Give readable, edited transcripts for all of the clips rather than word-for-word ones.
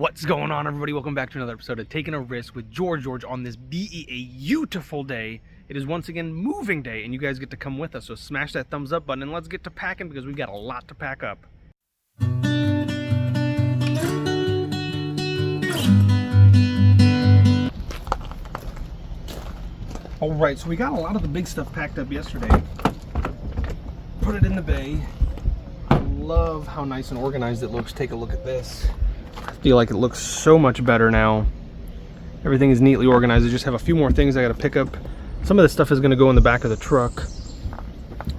What's going on, everybody? Welcome back to another episode of Taking a Risk with George on this beautiful day. It is once again moving day, and you guys get to come with us. So smash that thumbs up button and let's get to packing because we've got a lot to pack up. All right, so we got a lot of the big stuff packed up yesterday. Put it in the bay. I love how nice and organized it looks. Take a look at this. I feel like it looks so much better now. Everything is neatly organized. I just have a few more things I gotta pick up. Some of this stuff is gonna go in the back of the truck,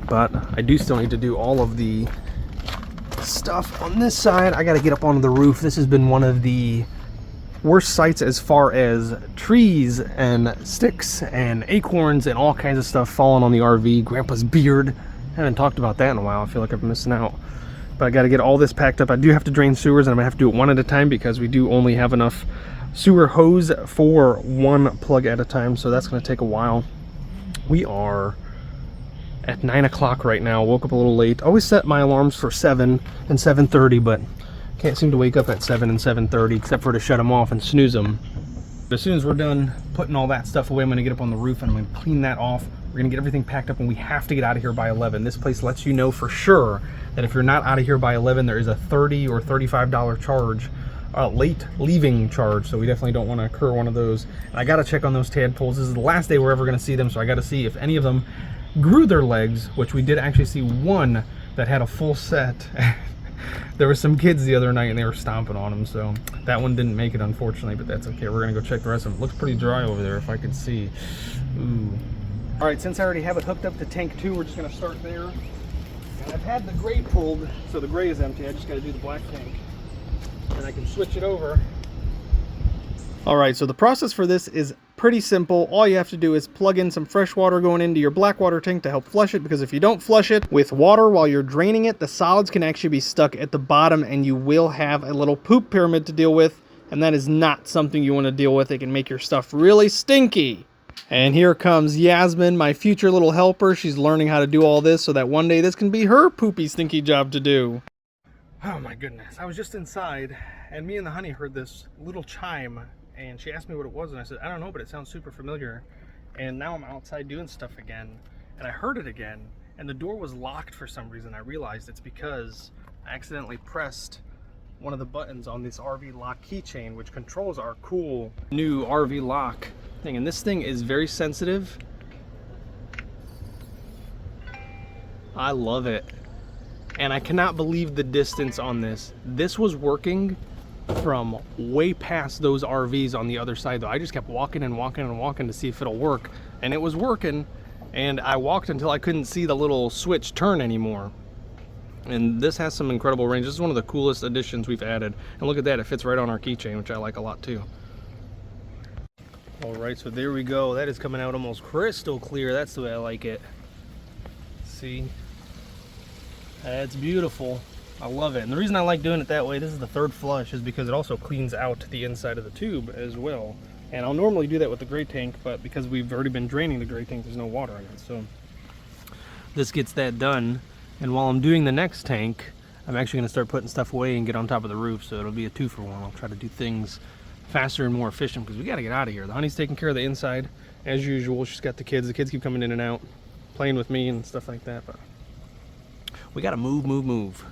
but I do still need to do all of the stuff on this side. I gotta get up onto the roof. This has been one of the worst sights as far as trees and sticks and acorns and all kinds of stuff falling on the RV. Grandpa's beard. I haven't talked about that in a while. I feel like I'm missing out. But I got to get all this packed up. I do have to drain sewers, and I'm going to have to do it one at a time because we do only have enough sewer hose for one plug at a time, so that's going to take a while. We are at 9 o'clock right now. Woke up a little late. Always set my alarms for 7 and 7:30, but can't seem to wake up at 7 and 7:30 except for to shut them off and snooze them. But as soon as we're done putting all that stuff away, I'm going to get up on the roof and I'm going to clean that off. We're going to get everything packed up, and we have to get out of here by 11. This place lets you know for sure that if you're not out of here by 11, there is a $30 or $35 charge, late leaving charge. So we definitely don't want to incur one of those. And I got to check on those tadpoles. This is the last day we're ever going to see them, so I got to see if any of them grew their legs, which we did actually see one that had a full set. There were some kids the other night and they were stomping on them, so that one didn't make it, unfortunately, but that's okay. We're gonna go check the rest of them. It looks pretty dry over there if I can see. Ooh. All right, since I already have it hooked up to tank 2, we're just gonna start there. And I've had the gray pulled, so the gray is empty. I just gotta do the black tank, and I can switch it over. All right, so the process for this is pretty simple. All you have to do is plug in some fresh water going into your black water tank to help flush it, because if you don't flush it with water while you're draining it, the solids can actually be stuck at the bottom and you will have a little poop pyramid to deal with, and that is not something you want to deal with. It can make your stuff really stinky. And here comes Yasmin, my future little helper. She's learning how to do all this so that one day this can be her poopy stinky job to do. Oh my goodness, I was just inside and me and the honey heard this little chime, and she asked me what it was, and I said, I don't know, but it sounds super familiar. And now I'm outside doing stuff again, and I heard it again, and the door was locked for some reason. I realized it's because I accidentally pressed one of the buttons on this RV lock keychain, which controls our cool new RV lock thing. And this thing is very sensitive. I love it. And I cannot believe the distance on this. This was working from way past those RVs on the other side, though. I just kept walking and walking and walking to see if it'll work, and it was working. And I walked until I couldn't see the little switch turn anymore. And this has some incredible range. This is one of the coolest additions we've added. And look at that, it fits right on our keychain, which I like a lot too. All right, so there we go. That is coming out almost crystal clear. That's the way I like it. See? That's beautiful. I love it. And the reason I like doing it that way, this is the third flush, is because it also cleans out the inside of the tube as well. And I'll normally do that with the gray tank, but because we've already been draining the gray tank, there's no water in it. So this gets that done. And while I'm doing the next tank, I'm actually going to start putting stuff away and get on top of the roof. So it'll be a 2-for-1. I'll try to do things faster and more efficient because we got to get out of here. The honey's taking care of the inside as usual. She's got the kids. The kids keep coming in and out, playing with me and stuff like that. But we got to move.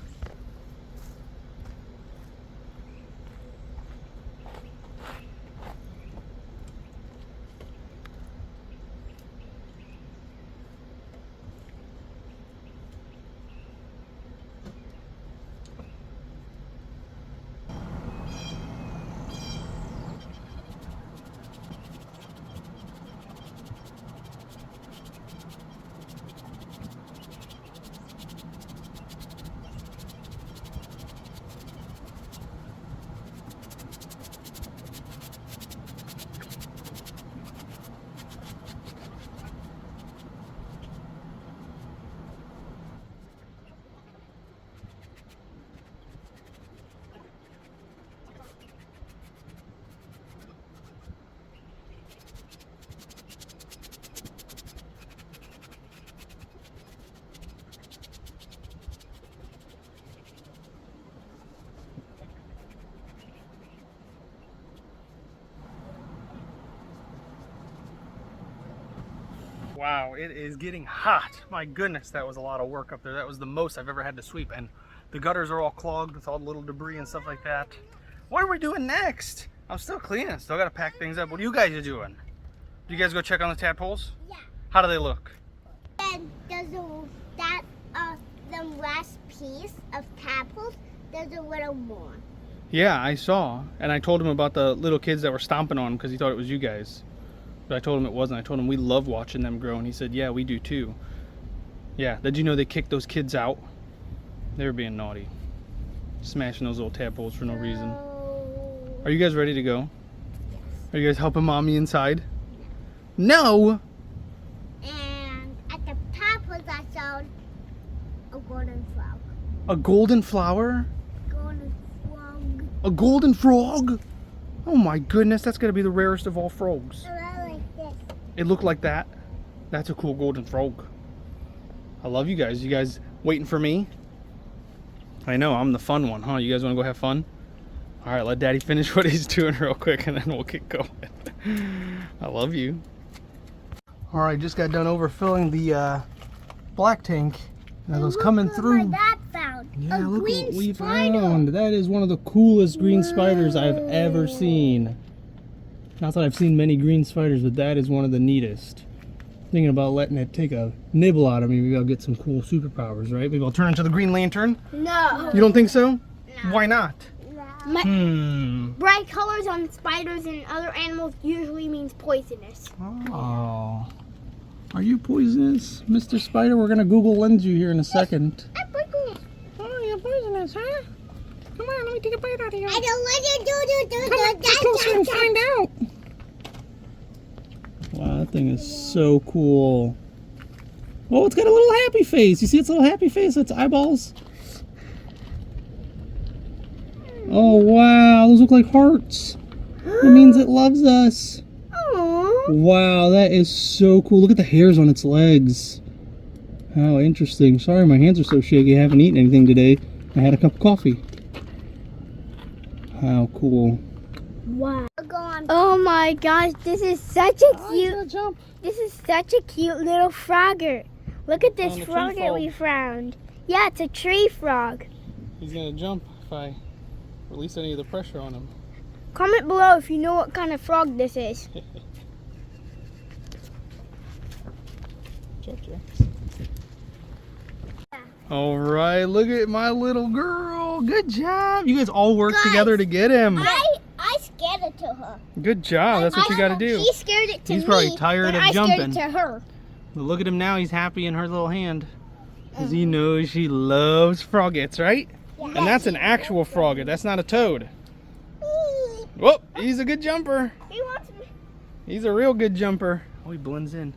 Wow, it is getting hot. My goodness, that was a lot of work up there. That was the most I've ever had to sweep. And the gutters are all clogged with all the little debris and stuff like that. What are we doing next? I'm still cleaning. Still got to pack things up. What are you guys doing? Do you guys go check on the tadpoles? Yeah. How do they look? And there's the last piece of tadpoles, there's a little more. Yeah, I saw. And I told him about the little kids that were stomping on him because he thought it was you guys. But I told him it wasn't. I told him we love watching them grow. And he said, yeah, we do too. Yeah, did you know they kicked those kids out? They were being naughty. Smashing those little tadpoles for no reason. Are you guys ready to go? Yes. Are you guys helping mommy inside? No! And at the tadpoles I saw a golden frog. A golden flower? Golden frog. A golden frog? Oh my goodness, that's gotta be the rarest of all frogs. Like this. It looked like that. That's a cool golden frog. I love you guys. You guys waiting for me? I know, I'm the fun one, huh? You guys wanna go have fun? All right, let Daddy finish what he's doing real quick and then we'll get going. I love you. All right, just got done overfilling the black tank. Now those coming through. Look what my dad found. Yeah, a look green what we spider. found. That is one of the coolest green spiders I've ever seen. Not that I've seen many green spiders, but that is one of the neatest. Thinking about letting it take a nibble out of me. Maybe I'll get some cool superpowers, right? Maybe I'll turn into the Green Lantern. No. You don't think so? No. Why not? Bright colors on spiders and other animals usually means poisonous. Oh. Are you poisonous, Mr. Spider? We're gonna Google lens you here in a second. I'm poisonous. Oh, you're poisonous, huh? Come on, let me take a bite out of you. I don't want to do Come on, get closer and find out. Wow, that thing is so cool. Oh, it's got a little happy face. You see its little happy face? Its eyeballs. Oh, wow. Those look like hearts. That means it loves us. Aww. Wow, that is so cool. Look at the hairs on its legs. How interesting. Sorry, my hands are so shaky. I haven't eaten anything today. I had a cup of coffee. How cool. Wow. Oh my gosh, this is such a cute This is such a cute little frogger. Look at this frog that we found. Yeah, it's a tree frog. He's gonna jump if I release any of the pressure on him. Comment below if you know what kind of frog this is. All right, look at my little girl. Good job. You guys all work together to get him. I scared it to her. Good job. That's what you got to do. She scared it to me. He's probably tired of jumping. I scared it to her. But look at him now. He's happy in her little hand. Because he knows she loves froggets, right? Yeah. And that's an actual frogget. That's not a toad. Whoop, he's a good jumper. He wants me. He's a real good jumper. Oh, he blends in.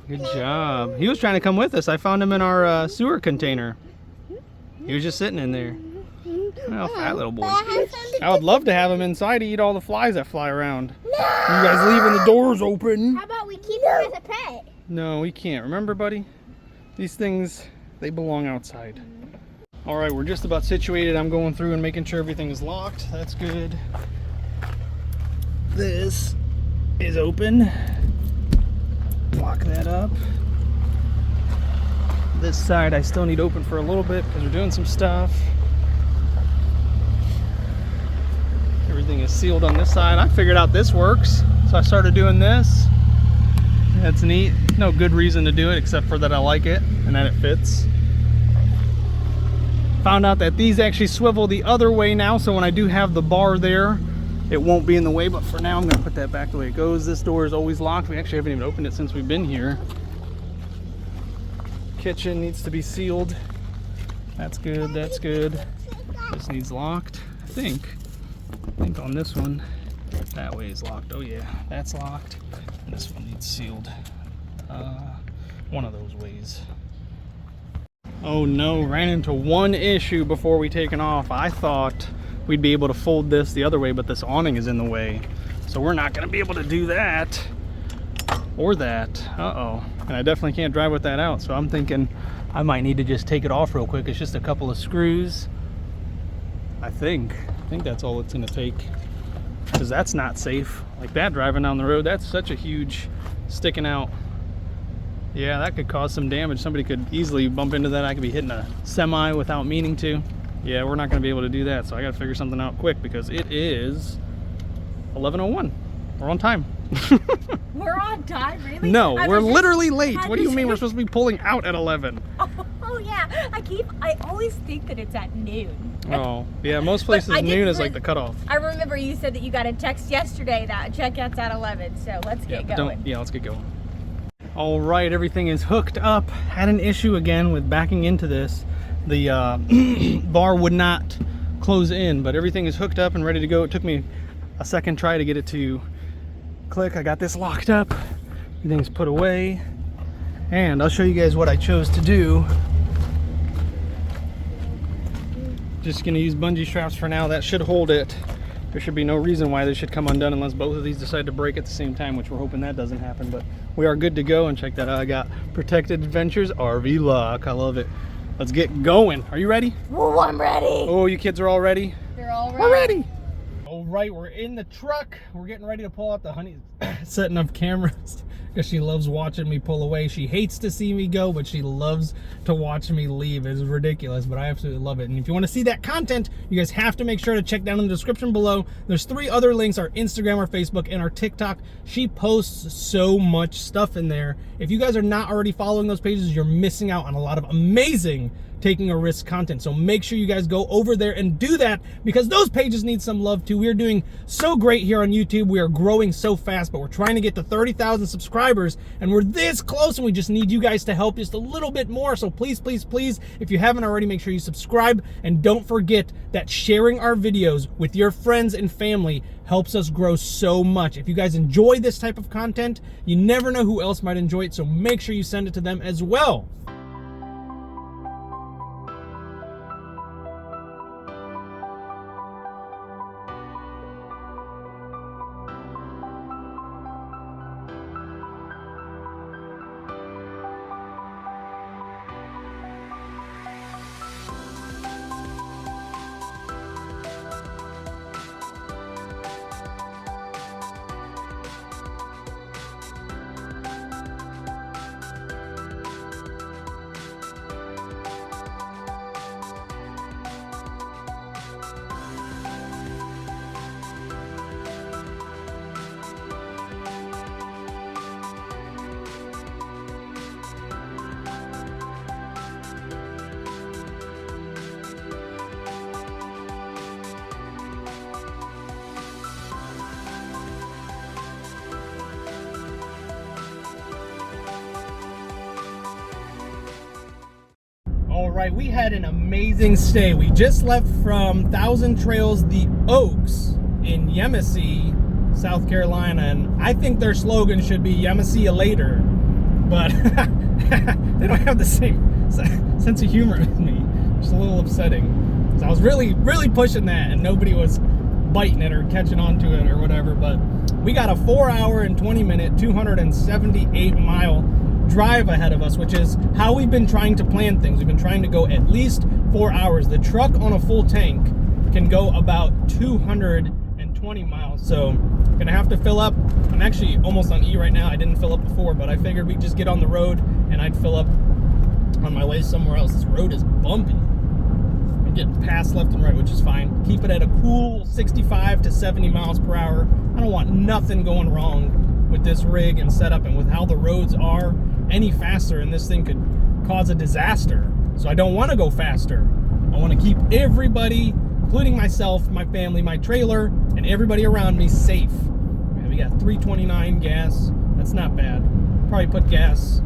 Good job. He was trying to come with us. I found him in our sewer container. He was just sitting in there. Oh, fat little boy. I would love to have him inside to eat all the flies that fly around. No! You guys leaving the doors open. How about we keep him as a pet? No, we can't. Remember, buddy? These things, they belong outside. All right, we're just about situated. I'm going through and making sure everything is locked. That's good. This is open. Lock that up. This side I still need open for a little bit because we're doing some stuff. Everything is sealed on this side. I figured out this works, so I started doing this. That's neat. No good reason to do it except for that I like it and that it fits. Found out that these actually swivel the other way now, so when I do have the bar there, it won't be in the way, but for now I'm gonna put that back the way it goes. This door is always locked. We actually haven't even opened it since we've been here. Kitchen needs to be sealed. That's good, that's good. This needs locked, I think on this one, that way is locked. Oh yeah, that's locked. And this one needs sealed. One of those ways. Oh no, ran into one issue before we taken off. I thought we'd be able to fold this the other way, but this awning is in the way. So we're not gonna be able to do that or that. Uh-oh. And I definitely can't drive with that out. So I'm thinking I might need to just take it off real quick. It's just a couple of screws. I think that's all it's gonna take. because that's not safe. Like that driving down the road, that's such a huge sticking out. Yeah, that could cause some damage. Somebody could easily bump into that. I could be hitting a semi without meaning to. Yeah, we're not going to be able to do that, so I got to figure something out quick because it is 11:01. We're on time. We're on time, really? No, we're literally late. What do you mean we're supposed to be pulling out at 11? Oh yeah, I always think that it's at noon. Oh, yeah, most places noon is like the cutoff. I remember you said that you got a text yesterday that checkout's at 11, so let's get going. Let's get going. All right, everything is hooked up. Had an issue again with backing into this. The bar would not close in, but everything is hooked up and ready to go. It took me a second try to get it to click. I got this locked up. Everything's put away. And I'll show you guys what I chose to do. Just gonna use bungee straps for now. That should hold it. There should be no reason why this should come undone unless both of these decide to break at the same time, which we're hoping that doesn't happen, but we are good to go. And check that out, I got Protected Adventures RV lock. I love it. Let's get going. Are you ready? Oh, I'm ready. Oh, you kids are all ready? They're all ready. We're ready. All right, we're in the truck. We're getting ready to pull out. The honey setting up cameras because she loves watching me pull away. She hates to see me go, but she loves to watch me leave. It's ridiculous, but I absolutely love it. And if you want to see that content, you guys have to make sure to check down in the description below. There's 3 other links, our Instagram, our Facebook, and our TikTok. She posts so much stuff in there. If you guys are not already following those pages, you're missing out on a lot of amazing Taking a Risk content. So make sure you guys go over there and do that because those pages need some love too. We are doing so great here on YouTube. We are growing so fast, but we're trying to get to 30,000 subscribers and we're this close and we just need you guys to help just a little bit more. So please, please, please, if you haven't already, make sure you subscribe and don't forget that sharing our videos with your friends and family helps us grow so much. If you guys enjoy this type of content, you never know who else might enjoy it. So make sure you send it to them as well. All right, we had an amazing stay. We just left from Thousand Trails The Oaks in Yemassee, South Carolina, and I think their slogan should be Yemassee later, but they don't have the same sense of humor as me. Just a little upsetting. So I was really pushing that and nobody was biting it or catching on to it or whatever, but we got a 4-hour and 20-minute, 278-mile drive ahead of us, which is how we've been trying to plan things. We've been trying to go at least 4 hours. The truck on a full tank can go about 220 miles, so I'm gonna have to fill up. I'm actually almost on E right now. I didn't fill up before, but I figured we'd just get on the road and I'd fill up on my way somewhere else. This road is bumpy. I'm getting passed left and right, which is fine. Keep it at a cool 65 to 70 miles per hour. I don't want nothing going wrong with this rig and setup, and with how the roads are any faster and this thing could cause a disaster. So I don't want to go faster. I want to keep everybody, including myself, my family, my trailer, and everybody around me safe. We got 329 gas. That's not bad. Probably put gas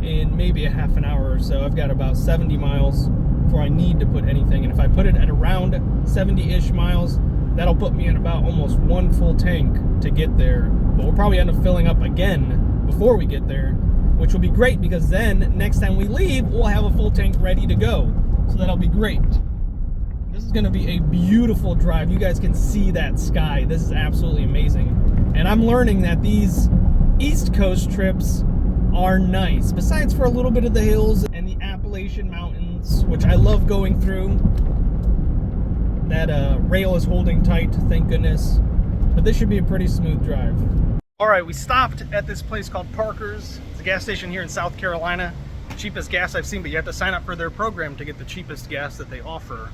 in maybe a half an hour or so. I've got about 70 miles before I need to put anything, and if I put it at around 70-ish miles, that'll put me in about almost 1 full tank to get there. But we'll probably end up filling up again before we get there, which will be great because then next time we leave, we'll have a full tank ready to go. So that'll be great. This is gonna be a beautiful drive. You guys can see that sky. This is absolutely amazing. And I'm learning that these East Coast trips are nice, besides for a little bit of the hills and the Appalachian Mountains, which I love going through. That rail is holding tight, thank goodness. but this should be a pretty smooth drive. All right, we stopped at this place called Parker's. It's a gas station here in South Carolina. Cheapest gas I've seen, but you have to sign up for their program to get the cheapest gas that they offer.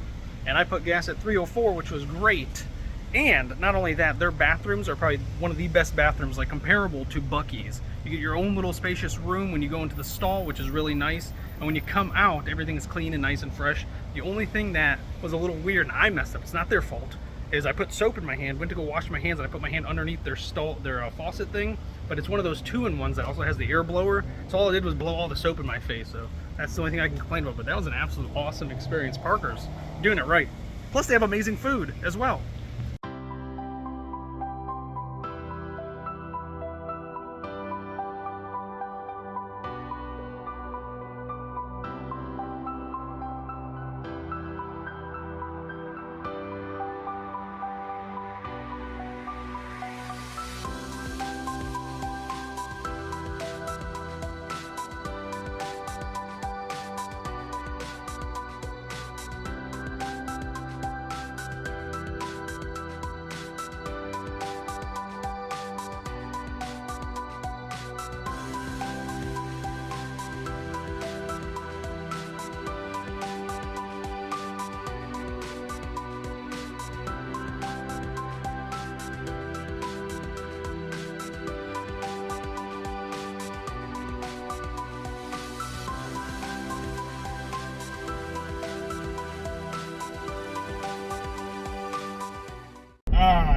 And I put gas at 304, which was great. And not only that, their bathrooms are probably one of the best bathrooms, like comparable to Buc-ee's. You get your own little spacious room when you go into the stall, which is really nice. And when you come out, everything's clean and nice and fresh. The only thing that was a little weird, and I messed up, it's not their fault, is I put soap in my hand, went to go wash my hands, and I put my hand underneath their faucet thing, but it's one of those 2-in-1s that also has the air blower, so all I did was blow all the soap in my face, so that's the only thing I can complain about, but that was an absolute awesome experience. Parker's doing it right. Plus they have amazing food as well.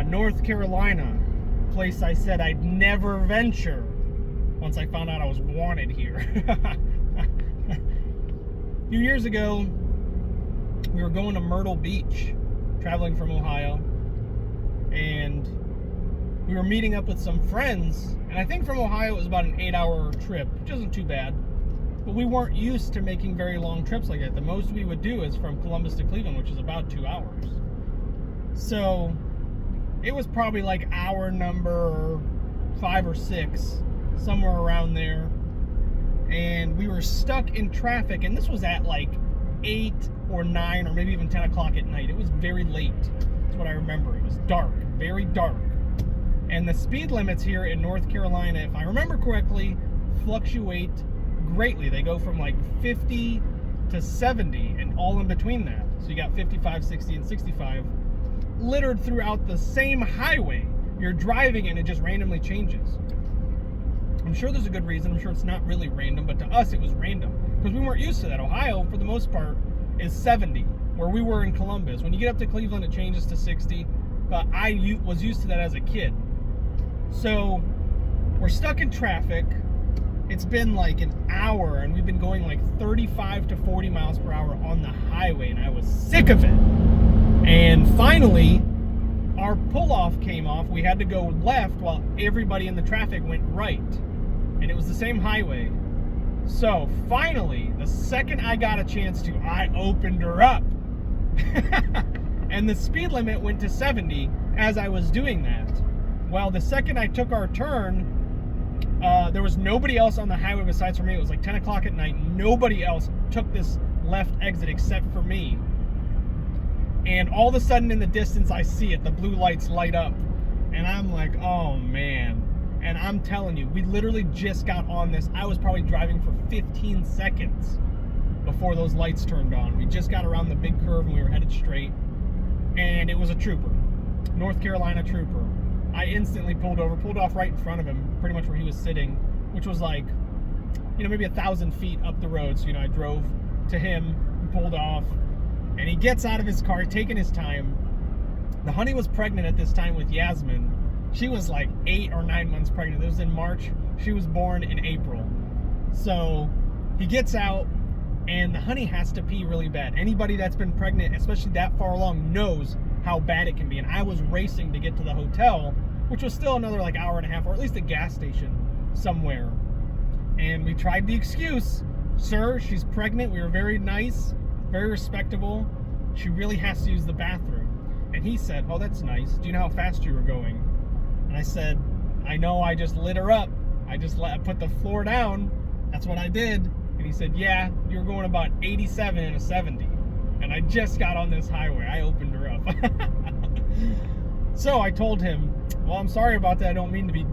North Carolina, place I said I'd never venture once I found out I was wanted here. A few years ago, we were going to Myrtle Beach, traveling from Ohio, and we were meeting up with some friends, and I think from Ohio it was about an 8-hour trip, which isn't too bad, but we weren't used to making very long trips like that. The most we would do is from Columbus to Cleveland, which is about 2 hours. So it was probably like hour number 5 or 6, somewhere around there. And we were stuck in traffic, and this was at like 8 or 9 or maybe even 10 o'clock at night. It was very late. That's what I remember. It was dark, very dark. And the speed limits here in North Carolina, if I remember correctly, fluctuate greatly. They go from like 50 to 70 and all in between that. So you got 55, 60, and 65 littered throughout the same highway. You're driving and it just randomly changes. I'm sure there's a good reason. I'm sure it's not really random, but to us it was random because we weren't used to that. Ohio, for the most part, is 70, where we were in Columbus. When you get up to Cleveland, it changes to 60, but I was used to that as a kid. So we're stuck in traffic. It's been like an hour, and we've been going like 35 to 40 miles per hour on the highway, and I was sick of it. And finally, our pull-off came off. We had to go left while everybody in the traffic went right. And it was the same highway. So finally, the second I got a chance to, I opened her up. And the speed limit went to 70 as I was doing that. Well, the second I took our turn, there was nobody else on the highway besides for me. It was like 10 o'clock at night. Nobody else took this left exit except for me. And all of a sudden in the distance, I see it. The blue lights light up. And I'm like, oh, man. And I'm telling you, we literally just got on this. I was probably driving for 15 seconds before those lights turned on. We just got around the big curve and we were headed straight. And it was a trooper. North Carolina trooper. I instantly pulled off right in front of him, pretty much where he was sitting, which was like, maybe 1,000 feet up the road. So, I drove to him and pulled off. And he gets out of his car, taking his time. The honey was pregnant at this time with Yasmin. She was like 8 or 9 months pregnant. It was in March. She was born in April. So he gets out, and the honey has to pee really bad. Anybody that's been pregnant, especially that far along, knows how bad it can be. And I was racing to get to the hotel, which was still another like hour and a half, or at least a gas station somewhere. And we tried the excuse, sir, she's pregnant. We were very nice, very respectable. She really has to use the bathroom. And he said, oh, that's nice. Do you know how fast you were going? And I said, I know, I just lit her up. I put the floor down. That's what I did. And he said, yeah, you were going about 87 and a 70. And I just got on this highway. I opened her up. So I told him, well, I'm sorry about that. I don't mean to be,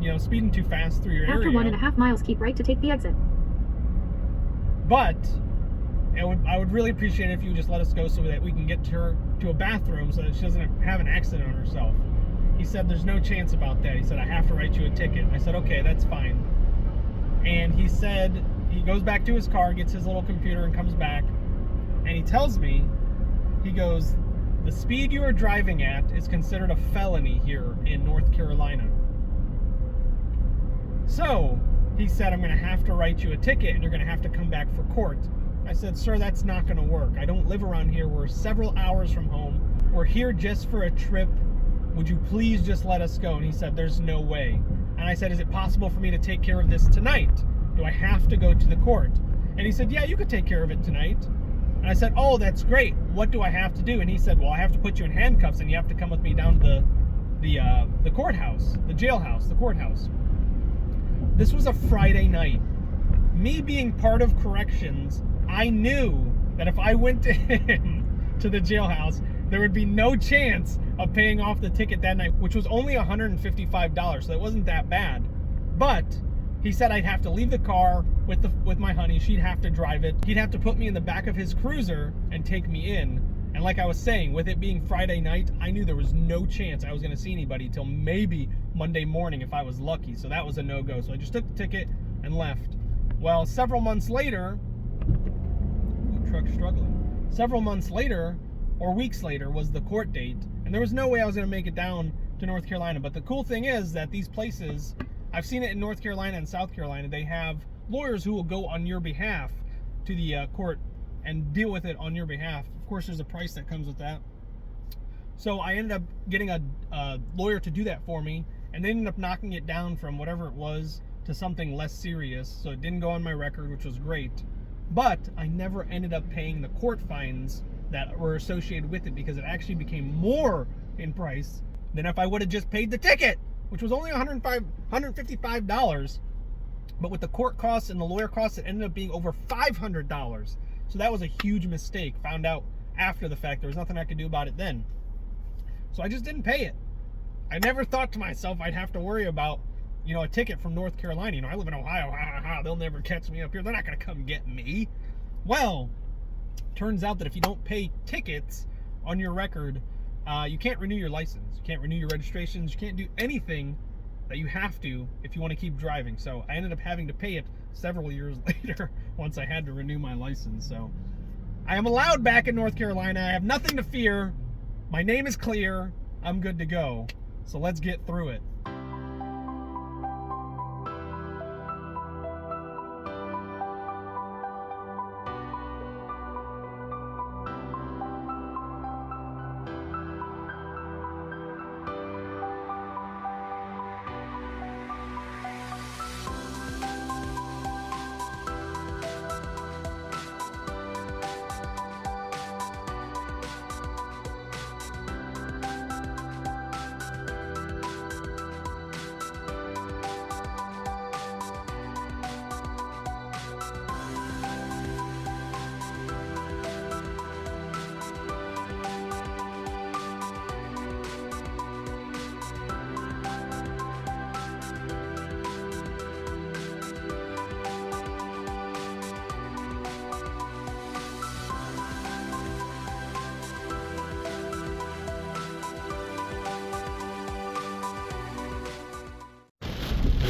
you know, speeding too fast through your After area. 1.5 miles, keep right to take the exit. But I would really appreciate it if you would just let us go so that we can get her to a bathroom so that she doesn't have an accident on herself. He said, there's no chance about that. He said, I have to write you a ticket. I said, okay, that's fine. And he said, he goes back to his car, gets his little computer and comes back. And he tells me, he goes, the speed you are driving at is considered a felony here in North Carolina. So he said, I'm going to have to write you a ticket and you're going to have to come back for court. I said, sir, that's not going to work. I don't live around here. We're several hours from home. We're here just for a trip. Would you please just let us go? And he said, there's no way. And I said, is it possible for me to take care of this tonight? Do I have to go to the court? And he said, yeah, you could take care of it tonight. And I said, oh, that's great. What do I have to do? And he said, well, I have to put you in handcuffs and you have to come with me down to the courthouse, the jailhouse, the courthouse. This was a Friday night. Me being part of corrections, I knew that if I went to him to the jailhouse, there would be no chance of paying off the ticket that night, which was only $155, so it wasn't that bad. But he said I'd have to leave the car with my honey. She'd have to drive it. He'd have to put me in the back of his cruiser and take me in. And like I was saying, with it being Friday night, I knew there was no chance I was going to see anybody till maybe Monday morning if I was lucky. So that was a no-go. So I just took the ticket and left. Well, several months later, truck's struggling. Several months later, or weeks later, was the court date. And there was no way I was going to make it down to North Carolina. But the cool thing is that these places, I've seen it in North Carolina and South Carolina, they have lawyers who will go on your behalf to the court and deal with it on your behalf. Of course, there's a price that comes with that. So I ended up getting a lawyer to do that for me, and they ended up knocking it down from whatever it was to something less serious. So it didn't go on my record, which was great. But I never ended up paying the court fines that were associated with it because it actually became more in price than if I would have just paid the ticket, which was only $155. But with the court costs and the lawyer costs, it ended up being over $500. So that was a huge mistake. Found out after the fact. There was nothing I could do about it then. So I just didn't pay it. I never thought to myself I'd have to worry about, you know, a ticket from North Carolina. You know, I live in Ohio. They'll never catch me up here. They're not going to come get me. Well, turns out that if you don't pay tickets on your record, you can't renew your license. You can't renew your registrations. You can't do anything that you have to if you want to keep driving. So I ended up having to pay it several years later once I had to renew my license. So I am allowed back in North Carolina. I have nothing to fear. My name is clear. I'm good to go. So let's get through it.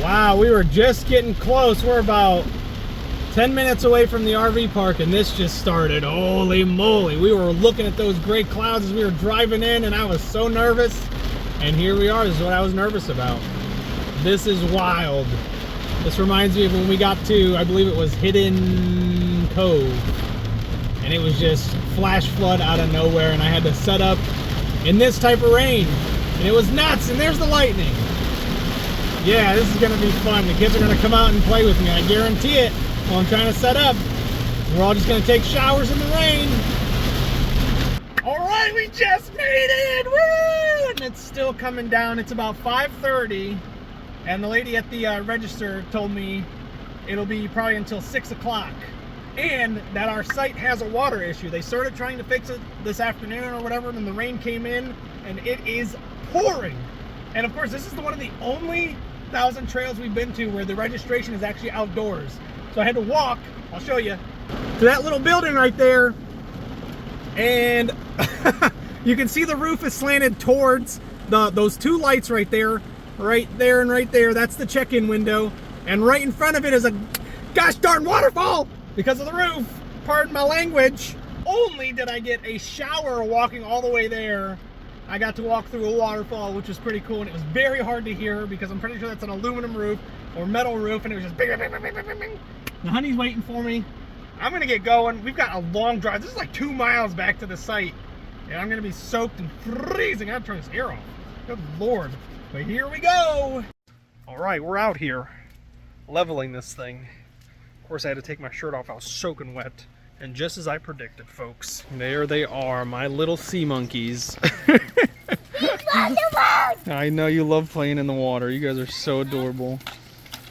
Wow, we were just getting close. We're about 10 minutes away from the RV park and this just started. Holy moly. We were looking at those gray clouds as we were driving in and I was so nervous. And here we are. This is what I was nervous about. This is wild. This reminds me of when we got to, I believe it was Hidden Cove. And it was just flash flood out of nowhere and I had to set up in this type of rain. And it was nuts, and there's the lightning. Yeah, this is gonna be fun. The kids are gonna come out and play with me, I guarantee it, while I'm trying to set up. We're all just gonna take showers in the rain. All right, we just made it, woo! And it's still coming down. It's about 5:30, and the lady at the register told me it'll be probably until 6 o'clock. And that our site has a water issue. They started trying to fix it this afternoon or whatever, and the rain came in, and it is pouring. And of course, this is one of the only 1,000 trails we've been to where the registration is actually outdoors. So I had to walk, I'll show you, to that little building right there. And you can see the roof is slanted towards those two lights right there and right there. That's the check-in window. And right in front of it is a gosh darn waterfall because of the roof. Pardon my language. Only did I get a shower walking all the way there. I got to walk through a waterfall, which was pretty cool, and it was very hard to hear because I'm pretty sure that's an aluminum roof or metal roof, and it was just bing, bing, bing, bing, bing, bing. The honey's waiting for me. I'm gonna get going. We've got a long drive. This is like 2 miles back to the site, and I'm gonna be soaked and freezing. I have to turn this air off. Good Lord. But here we go. All right, we're out here leveling this thing. Of course, I had to take my shirt off. I was soaking wet. And just as I predicted, folks, there they are, my little sea monkeys. I know you love playing in the water. You guys are so adorable.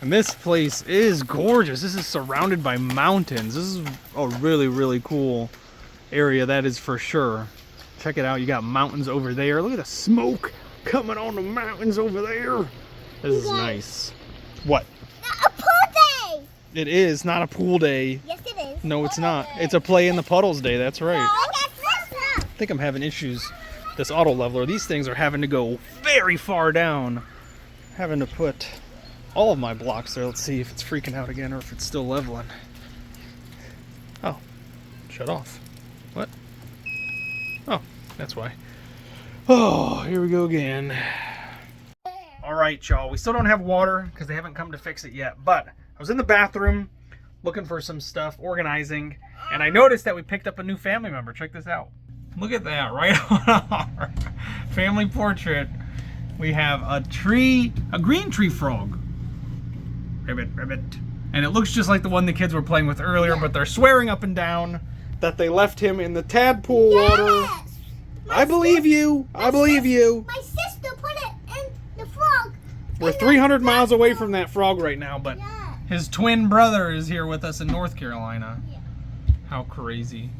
And this place is gorgeous. This is surrounded by mountains. This is a really, really cool area, that is for sure. Check it out. You got mountains over there. Look at the smoke coming on the mountains over there. This is nice. What? A pool day! It is not a pool day. Yes, it is. No, it's not. It's a play in the puddles day. That's right. I I think I'm having issues. This auto leveler, these things are having to go very far down. Having to put all of my blocks there. Let's see if it's freaking out again or if it's still leveling. Oh, shut off. What? Oh, that's why. Oh, here we go again. All right, y'all. We still don't have water because they haven't come to fix it yet. But I was in the bathroom looking for some stuff, organizing, and I noticed that we picked up a new family member. Check this out. Look at that, right on our family portrait. We have a green tree frog. Ribbit, ribbit. And it looks just like the one the kids were playing with earlier, but they're swearing up and down that they left him in the tadpole water. I believe you. I believe you. My sister put it in the frog. We're 300 miles away from that frog right now, but his twin brother is here with us in North Carolina. How crazy.